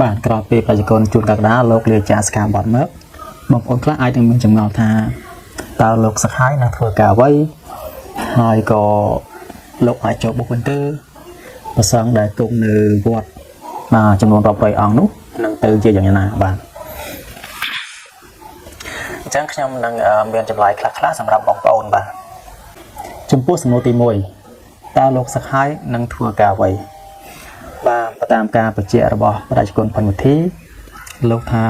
បាទក្រោយពេលប្រជាជនជួនកក្កដាលោកលាចាស្កាបត់មកបងប្អូនខ្លះអាចនឹងមានចម្ងល់ថាតើលោកសក្ខាយនឹងធ្វើការអ្វីហើយក៏លោកអាចចូលបុកវិញទៅប្រសងដែលគង់នៅវត្តចំនួនរាប់រយអង្គនោះនឹងទៅជាយ៉ាងណាបាទអញ្ចឹងខ្ញុំនឹងមានចម្លើយខ្លះៗសម្រាប់បងប្អូនបាទចំពោះសំណួរទី1តើលោកសក្ខាយនឹងធ្វើការអ្វីបាទតាមការបញ្ជាក់របស់ប្រជាជនផុនវិធីលោកថា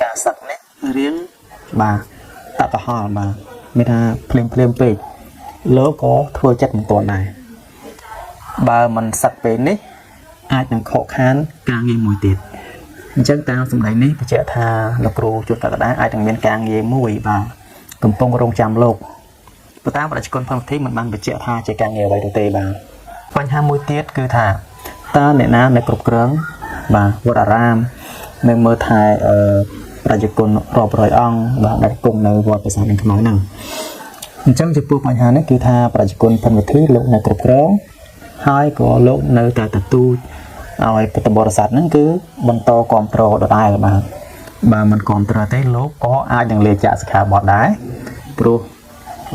ការសឹកនេះរៀងបាទតកហល់បាទមានថាភ្លាមពេកលោកក៏ធ្វើចិត្តមិនទាន់ដែរបើមិនសឹកពេលនេះអាចនឹងខកខានការងារមួយទៀតអញ្ចឹងតាមសម្ដីនេះបញ្ជាក់ថាលោកគ្រូជួនកក្កដាអាចនឹងមានការងារមួយបាទកំពុងរងចាំលោកប៉ុន្តែប្រជាជនផុនវិធីមិនបានបញ្ជាក់ថាជាការងារអ្វីទេបាទបញ្ហាមួយទៀតគឺថាតើអ្នកណានៅគ្រប់គ្រងបាទវត្តអារាមនៅមើលថែប្រជាជនរាប់រយអង្គបាទដែលគង់នៅវត្តប្រាសាទនឹងខ្មៅហ្នឹងអញ្ចឹងចំពោះបញ្ហានេះគឺថាប្រជាជនផុនវិធីលោកនៅគ្រប់គ្រងហើយក៏លោកនៅតែទទូចឲ្យពុទ្ធបរិស័ទហ្នឹងគឺបន្តគ្រប់គ្រងដដែលបាទបើមិនគ្រប់គ្រងទេលោកក៏អាចនឹងលាចាកសិក្ខាបទដែរព្រោះ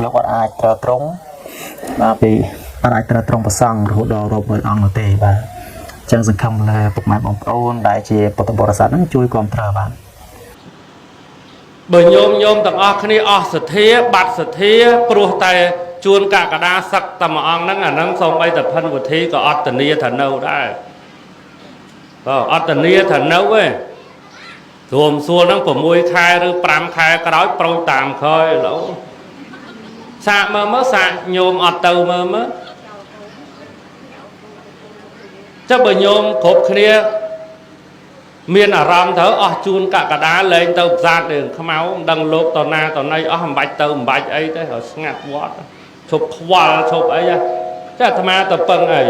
លោកអាចត្រូវត្រង់បាទពីអាចត្រូវត្រង់ប្រសង់រហូតដល់រាប់រយអង្គនោះទេបាទអញ្ចឹងសង្ឃឹមលើពុកម៉ែបងប្អូនដែលជាពុទ្ធបរិស័ទហ្នឹងជួយគ្រប់គ្រងបាទបើញោមទាំងអស់គ្នាអស់សទ្ធាបាត់សទ្ធាព្រោះតែជួនកក្កដាសឹកតែមួយអង្គហ្នឹងអាហ្នឹងសូម្បីតែផិនវិធីក៏អត្តនីថានៅដែរអត្តនីថានៅឯរួមសួរហ្នឹង6ខែឬ5ខែក្រោយប្រូចតាមក្រោយឥឡូវសាកមើលសាកញោមអត់ទៅមើលចុះបើញោមគ្រប់គ្នាមានអារម្មណ៍ទៅអស់ជួនកក្កដាលែងទៅប្រាសាទរឿងខ្មៅមិនដឹងលោកតណាតណៃអស់មិនបាច់ទៅមិនបាច់អីទេហើយស្ងាត់វត្តឈប់ខ្វល់ឈប់អីចាអាត្មាទៅពឹងអី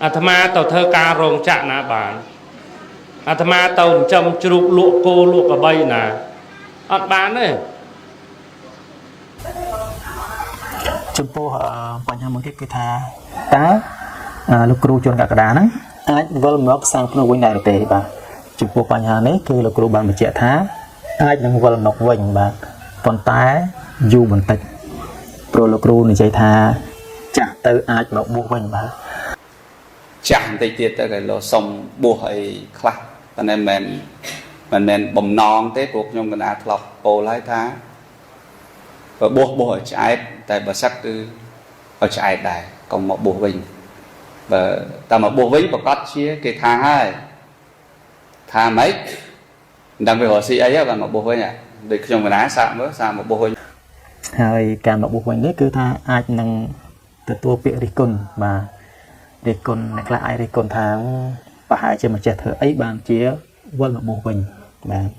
អាត្មាទៅធ្វើការរោងចក្រណាបានអាត្មាទៅចិញ្ចឹមជ្រូកលក់គោលក់ក្របីណាអត់បានទេចំពោះបញ្ហាមួយទៀតគឺថាតើលោកគ្រូជួនកក្កដាហ្នឹងអាចវិលមកសាងភ្នោះវិញដែរទេបាទចំពោះបញ្ហានេះគឺលោកគ្រូបានបញ្ជាក់ថាអាចនឹងវិលមកវិញបាទប៉ុន្តែយូរបន្តិចព្រោះលោកគ្រូនិយាយថាចាស់ទៅអាចមកបួសវិញបាទចាស់បន្តិចទៀតទៅគេលោកសុំបួសអីខ្លះប៉ុន្តែមិនមែនបំណងទេព្រោះខ្ញុំកណាធ្លាប់ពោលហើយថាបើបួសឲ្យឆ្អែតតែបើសឹកគឺឲ្យឆ្អែតដែរកុំមកបួសវិញបើតែមកបួសវិញប្រកាសជាគេថាហើយថាម៉េចមិនដឹងវារកស៊ីអីហ៎បានមកបួសវិញដូចខ្ញុំកណាសាកមើលសាកមកបួសវិញហើយការមកបួសវិញនេះគឺថាអាចនឹងទទួលពាក្យរិះគន់បាទរិះគន់អ្នកខ្លះអាចរិះគន់ថាប្រហែលជាមិនចេះធ្វើអីបានជាវិលមកបួសវិញបាទ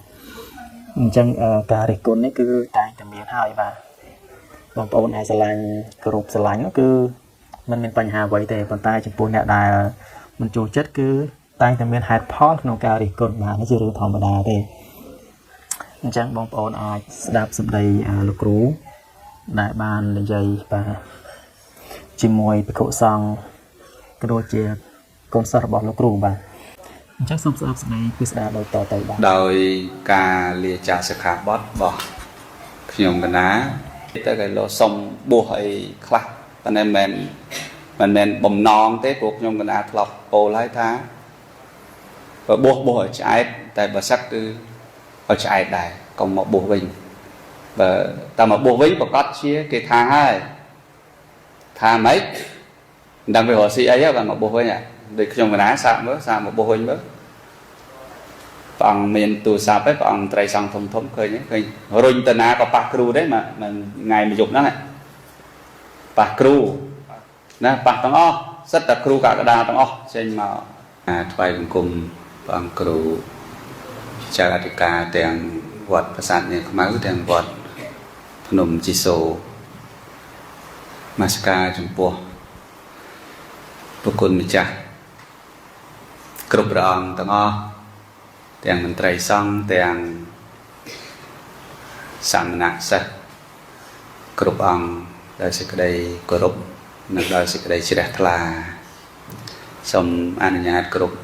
អញ្ចឹងការរិះគន់នេះគឺតែងតែមានហើយបាទបងប្អូនអាចស្រឡាញ់គ្រប់ស្រឡាញ់នោះគឺមិនមានបញ្ហាអ្វីទេប៉ុន្តែចំពោះអ្នកដែលមិនចូលចិត្តគឺតែងតែមានហេតុផលក្នុងការរិះគន់បាទនេះជារឿងធម្មតាទេអញ្ចឹងបងប្អូនអាចស្ដាប់សម្ដីលោកគ្រូដែលបាននិយាយបាទជាមួយភិក្ខុសង្ឃក៏ដូចជាកូនសិស្សរបស់លោកគ្រូបាទអញ្ចឹងសូមស្ដាប់សម្ដីពិស្ដារដោយតទៅបាទដោយការលាចាកសិក្ខាបទរបស់ខ្ញុំកណាទៅគេលោកសុំបួសអីខ្លះប៉ុន្តែមិនមែនបំណងទេព្រោះខ្ញុំកណាធ្លាប់ពោលហើយថាបើបួសឲ្យឆ្អែតតែបើសឹកគឺឲ្យឆ្អែតដែរកុំមកបួសវិញបើតែមកបួសវិញប្រកាសជាគេថាហើយថាម៉េចមិនដឹងវារកស៊ីអីហ៎បានមកបួសវិញដូចខ្ញុំកណាសាកមើលសាកមកបួសវិញមើលព្រះអង្គមានទូរស័ព្ទឯងព្រះអង្គត្រីសង្ឃធំឃើញរុញតាណាក៏ប៉ះគ្រូដែរមួយថ្ងៃមួយយប់ហ្នឹងប៉ះគ្រូណាប៉ះទាំងអស់សិតតែគ្រូកក្កដាទាំងអស់ចេញមកថ្វាយបង្គំព្រះអង្គគ្រូចៅអធិការទាំងវត្តប្រាសាទនាងខ្មៅទាំងវត្តភ្នំជីសូមាសការចំពោះព្រះគុណម្ចាស់គ្រប់ព្រះអង្គទាំងអស់ទាំងមន្ត្រីសង្ឃទាំងសាមណសិស្សគ្រប់អង្គដោយសេចក្តីគោរពនិងដោយសេចក្តីជ្រះថ្លាសូមអនុញ្ញាតគ្រប់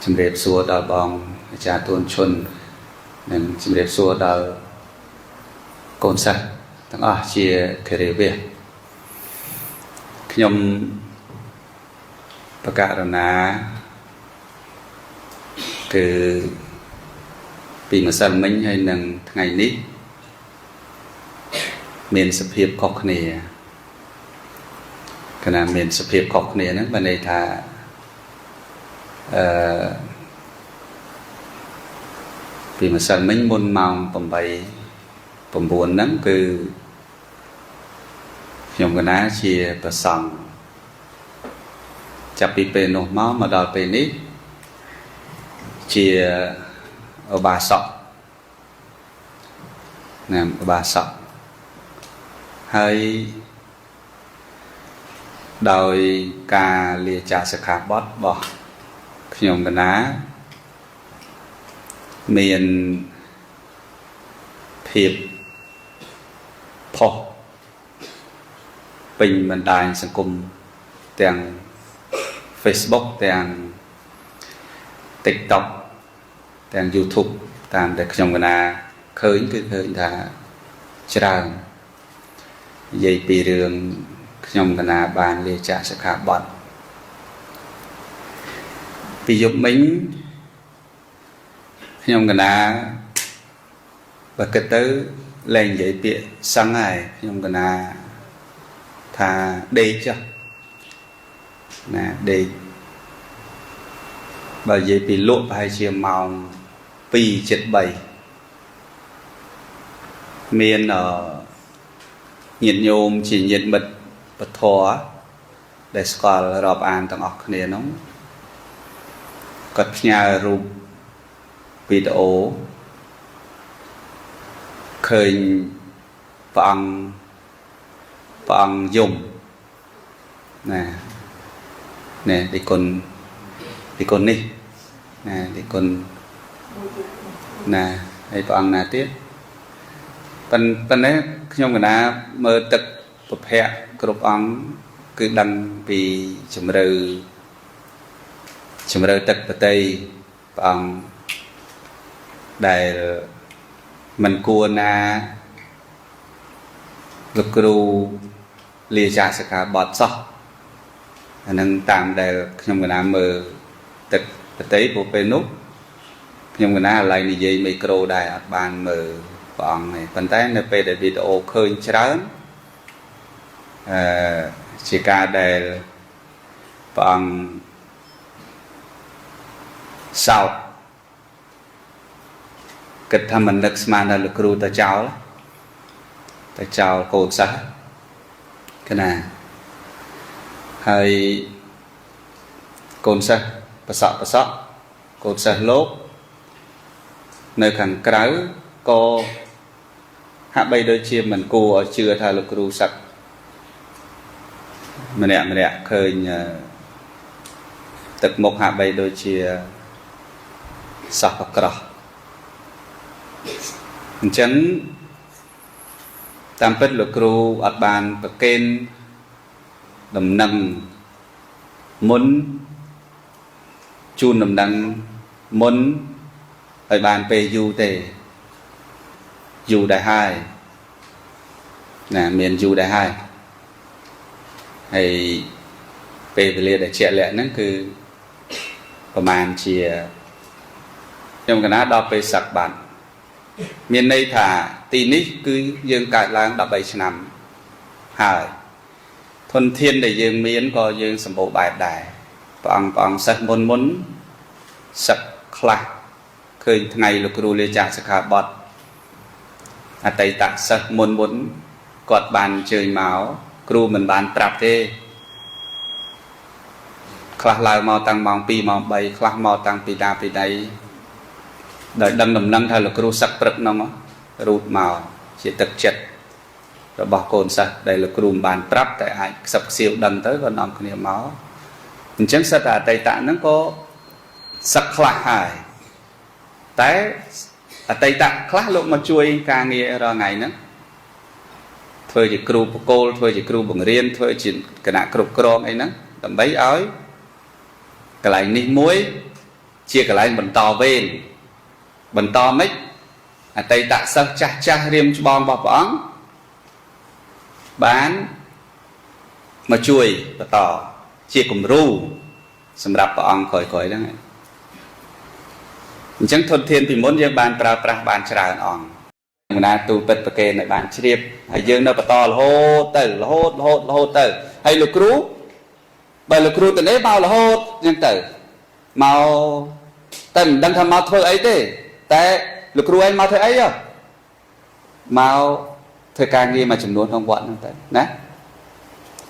ជំរាបសួរដល់បងអាចារ្យទួនឈុននិងជំរាបសួរដល់កូនសិស្សទាំងអស់ជាគិរិយាខ្ញុំប្រកាសណាគឺពីម្សិលមិញហើយនឹងថ្ងៃនេះមានសភាពខុសគ្នាគណៈមានសភាពខុសគ្នាហ្នឹងបានន័យថាពីម្សិលមិញមុនម៉ោង8 9ហ្នឹងគឺខ្ញុំកណាជាប្រសង់ចាប់ពីពេលនោះមកដល់ពេលនេះជាឧបាសកណាឧបាសកហើយដោយការលាចាកសិក្ខាបទរបស់ខ្ញុំកណាមានភាពផុសពេញបណ្ដាញសង្គមទាំង Facebook ទាំង TikTok ទាំង YouTube តាមដែលខ្ញុំកណាឃើញគឺឃើញថាច្រើននិយាយពីរឿងខ្ញុំកណាបានលាចាកសិក្ខាបទពីយប់មិញខ្ញុំកណាបើគិតទៅលែងនិយាយពាក្យសឹងហើយខ្ញុំកណាថាដេកចុះណាដេកបើនិយាយពីលក់ប្រហែលជាម៉ោង 2:73 មានញាតិញោមជាញាតិមិត្តពធដែលស្គាល់រាប់អានទាំងអស់គ្នានោះគាត់ផ្ញើរូបវីដេអូឃើញព្រះអង្គយំណានេះទីគុណនេះណាទីគុណណាហើយព្រះអង្គណាទៀតប៉ុន្តែខ្ញុំកណាមើលទឹកប្រភពគ្រប់អង្គគឺដឹងពីជំរឿទឹកបតីព្រះអង្គដែលមិនគួរណាលោកគ្រូលាចាកសិក្ខាបទសោះអានឹងតាមដែលខ្ញុំកណាមើលទឹកបតីពេលនោះខ្ញុំកណាឡៃនិយាយមីក្រូដែរអត់បានមើលព្រះអង្គទេប៉ុន្តែនៅពេលដែលវីដេអូឃើញច្រើនជាការដែលព្រះអង្គសោកគិតថាមិននឹកស្មានដល់លោកគ្រូទៅចោលកូនសិស្សកណាហើយកូនសិស្សប្រសក់កូនសិស្សលោកនៅខាងក្រៅក៏ហាក់បីដូចជាមិនគួរឲ្យជឿថាលោកគ្រូសឹកម្នាក់ឃើញទឹកមុខហាក់បីដូចជាសោះប្រក្រោះអញ្ចឹងតាមពិតលោកគ្រូអត់បានប្រកេនដំណឹងមុនជូនដំណឹងមុនឲ្យបានពេលយូរទេយូរដែរហើយណាមានយូរដែរហើយហើយពេលវេលាដែលជាក់លាក់ហ្នឹងគឺប្រហែលជាខ្ញុំកណាដល់ពេលសឹកបាត់មានន័យថាទីនេះគឺយើងកើតឡើង13ឆ្នាំហើយធនធានដែលយើងមានក៏យើងសម្បូរបែបដែរព្រះអង្គសិស្សមុនសឹកខ្លះឃើញថ្ងៃលោកគ្រូលាចាកសិក្ខាបទអតីតសិស្សមុនគាត់បានអញ្ជើញមកគ្រូមិនបានប្រាប់ទេខ្លះឡើងមកតាំងម៉ោង 2 ម៉ោង 3 ខ្លះមកតាំងពីដាពីដៃដោយដឹងដំណឹងថាលោកគ្រូសឹកព្រឹកហ្នឹងរូតមកជាទឹកចិត្តរបស់កូនសិស្សដែលលោកគ្រូមិនបានប្រាប់តែអាចខ្សឹបខ្សៀវដឹងទៅក៏នាំគ្នាមកអញ្ចឹងសិតតែអតីតហ្នឹងក៏សឹកខ្លះហើយតែអតីតខ្លះលោកមកជួយការងាររាល់ថ្ងៃហ្នឹងធ្វើជាគ្រូបកគោលធ្វើជាគ្រូបង្រៀនធ្វើជាគណៈគ្រប់គ្រងអីហ្នឹងដើម្បីឲ្យកន្លែងនេះមួយ chia cái lại bẩn to về bẩn to mấy tay tạ sơ cha cha riêng cho bom vào bóng bán mà chui và tỏ chia cùng ru sầm đạp bóng khỏi khỏi đó chẳng thuận thiên thì muốn dân bàn pra bàn trà ỏng người ta tu bật bậc kê này bàn chiếp hay dương nó to là hốt tử hay lục rú bởi lục rú từ đấy bao là hốt nhưng tử màu tầm đang thầm màu thôi ấy thế tại lục rú anh màu thôi ấy à màu thời càng nghe mà chừng luôn không bọn không tới nè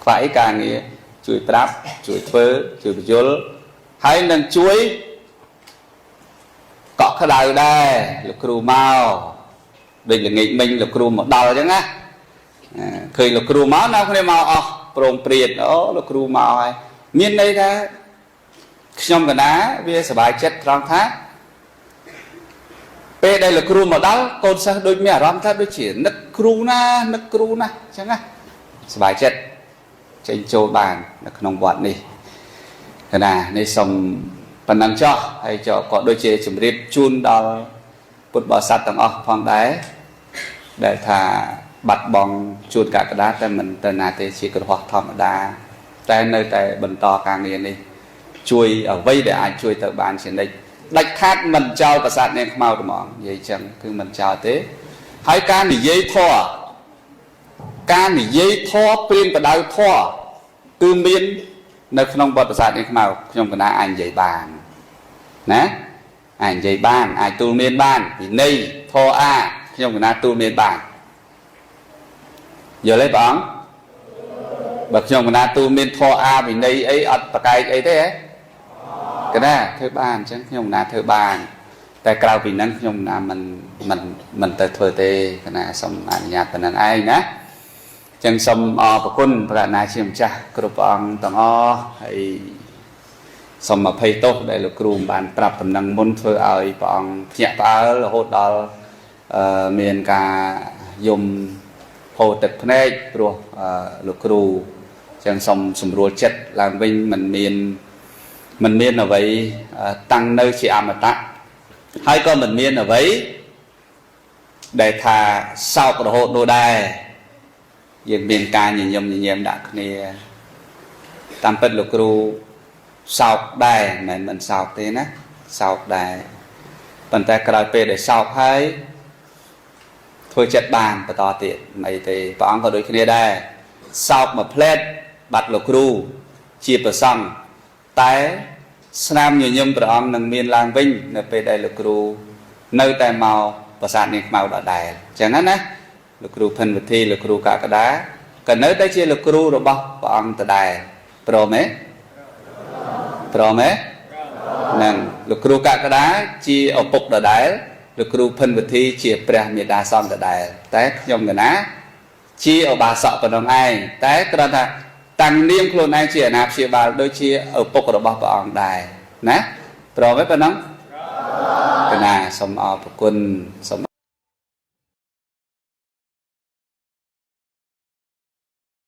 phải càng nghe chuối prap chuối phơ chuối bjol hay nâng chuối cọ cái đầu đây lục rú màu đây là nghị mình lục rú một đầu chứ á khơi lục rú máu nào không đem màu prong priệt đó lục rú màu hay miền đây ra trong cái ná vì sờ bài chết rong thác pe đây là kêu một đau con sao đôi mẹ rong thác đôi chỉ nứt kêu na chẳng á sờ bài chết trên châu bàn là nông bọn đi cái này đây xong phần năng cho hay cho có đôi chế chấm riết chun đào bột bò sắt tầng phong đáy để thà bật bong chun cả cái đá tại mình tên nào thì chỉ cần hoạt thầm đá tại nơi tại bần to càng liền đi chui ở vây để ai chui tự bàn trên đây đạch khát mình trao và sạt nên mau được mỏng vậy chẳng cứ mình trao thế hai can thì dây thò pin và đau thò từ miền nơi không bật sạt nên mau trong cái nào anh dây bàn nè anh dây bàn ai tu miền bàn thì nay thò trong cái nào tu miền bàn giờ lấy bóng bậc trong cái nào tu miền thò vì nay ấy và cái ấy thế cái đó thứ ba chứ không na thứ ba tại cao vì năng không na mình tới thôi tê cái này xong anh nhạt cái này ai nhá chẳng xong và quân và này chiêm cha group ông tầng hay xong mà pay tốt đây là group bạn tập năng môn phơi ai bọn nhẹ phá là hốt đó miền cả dùng hồ tịch này rồi lục group chẳng xong sum ruột chết làm vinh mình miên ở vậy tăng nơi chị mà ta hai con mình miên ở vậy để thà sau của hộ đồ đài diện miền ca nhìn nhầm đã này tam phân lục ru sau đài mình sau thế nè sau đài phần tay cài pe để sau hay thôi chặt bàn và to tiện này thì bọn có đôi khi đây sau mà plate bật lục ru chia bờ sông tại Nam nhiều nhung của ông nâng miền làng vinh nơi về đây là kêu nơi tại màu và sản này màu đỏ đài chẳng hạn á là kêu phân vật thi là kêu cả cái đá cần nơi đây chia là kêu rồi bao và ông tại đài pro mấy nâng là kêu cả cái đá chia ở bục đỏ đài là kêu phân vật thi chia pre miền đá son đỏ đài té nhung người ná chia ở bà sọ của đồng ai té cái đó là tăng niêm khuôn này chỉ nạp chia bà đôi chia ở bốc của bà ông đài nè rồi mấy bên đó cái này xong ở quân xong